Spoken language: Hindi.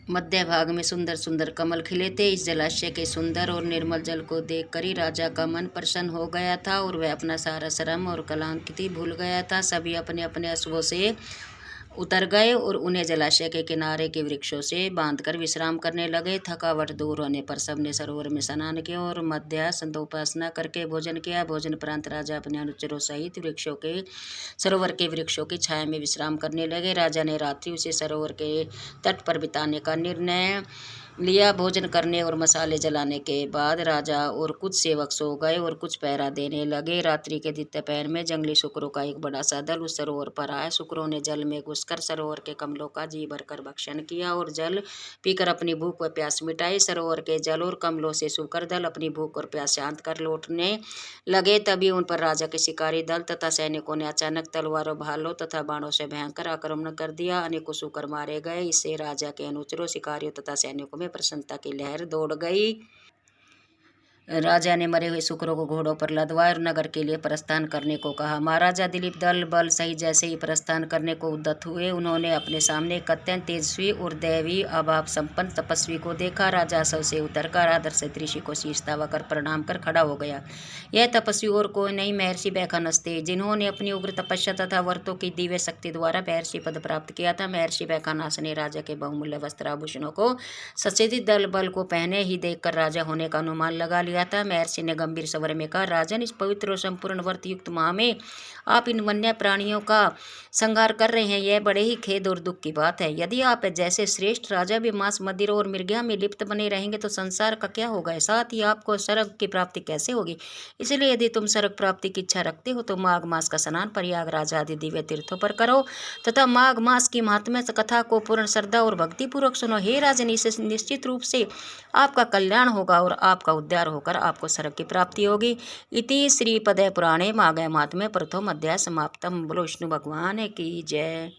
मध्य भाग में सुंदर सुंदर कमल खिले थे। इस जलाशय के सुंदर और निर्मल जल को देखकर ही राजा का मन प्रसन्न हो गया था और वह अपना सारा श्रम और क्लांति भूल गया था। सभी अपने अपने अश्वों से उतर गए और उन्हें जलाशय के किनारे के वृक्षों से बांधकर विश्राम करने लगे। थकावट दूर होने पर सबने सरोवर में स्नान किया और मध्य संध्योपासना करके भोजन किया। भोजन प्रांत राजा अपने अनुचरों सहित सरोवर के वृक्षों की छाया में विश्राम करने लगे। राजा ने रात्रि उसे सरोवर के तट पर बिताने का निर्णय लिया। भोजन करने और मसाले जलाने के बाद राजा और कुछ सेवक सो गए और कुछ पहरा देने लगे। रात्रि के द्वितीय पहर में जंगली शुक्रों का एक बड़ा सा दल उस सरोवर पर आया। शुक्रों ने जल में घुसकर सरोवर के कमलों का जी भरकर भक्षण किया और जल पीकर अपनी भूख व प्यास मिटाई। सरोवर के जल और कमलों से सूखकर दल अपनी भूख और प्यास शांत कर लौटने लगे। तभी उन पर राजा के शिकारी दल तथा सैनिकों ने अचानक तलवारों, भालों तथा बाणों से भयंकर आक्रमण कर दिया। अनेकों शूकर मारे गए। इससे राजा के अनुचरों, शिकारियों तथा सैनिकों में प्रसन्नता की लहर दौड़ गई। राजा ने मरे हुए शुक्रों को घोड़ों पर लदवाए और नगर के लिए प्रस्थान करने को कहा। महाराजा दिलीप दल बल सहित जैसे ही प्रस्थान करने को उद्यत हुए, उन्होंने अपने सामने एक अत्यंत तेजस्वी और दैवी अभाव संपन्न तपस्वी को देखा। राजा सब से उतरकर आदर से ऋषि को शीश नवाकर प्रणाम कर खड़ा हो गया। यह तपस्वी और कोई नहीं, महर्षि बैखानस थे, जिन्होंने अपनी उग्र तपस्या तथा व्रतों की दिव्य शक्ति द्वारा महर्षि पद प्राप्त किया था। महर्षि बैखानस ने राजा के बहुमूल्य वस्त्र आभूषणों को सचेतित दल बल को पहने ही देखकर राजा होने का अनुमान लगा लिया था। महर्षि ने गंभीर स्वर में कहा, राजन, इस पवित्र और संपूर्ण व्रत युक्त माह में आप इन वन्य प्राणियों का संहार कर रहे हैं। यह बड़े ही खेद और दुख की बात है। यदि आप जैसे श्रेष्ठ राजा भी मांस, मदिरा और मृगया में लिप्त बने रहेंगे तो संसार का क्या होगा। साथ ही आपको स्वर्ग की प्राप्ति कैसे होगी। इसलिए यदि तुम स्वर्ग प्राप्ति की इच्छा रखते हो तो माघ मास का स्नान प्रयागराज आदि दिव्य तीर्थों पर करो तथा माघ मास की महात्म्य कथा को पूर्ण श्रद्धा और भक्ति पूर्वक सुनो। हे राजन, इससे निश्चित रूप से आपका कल्याण होगा और आपका उद्धार होकर आपको स्वर्ग की प्राप्ति होगी। इति श्री पद्म पुराणे माघ महात्म्य प्रथम अध्याय समाप्तम। बोलो विष्णु भगवान की जय।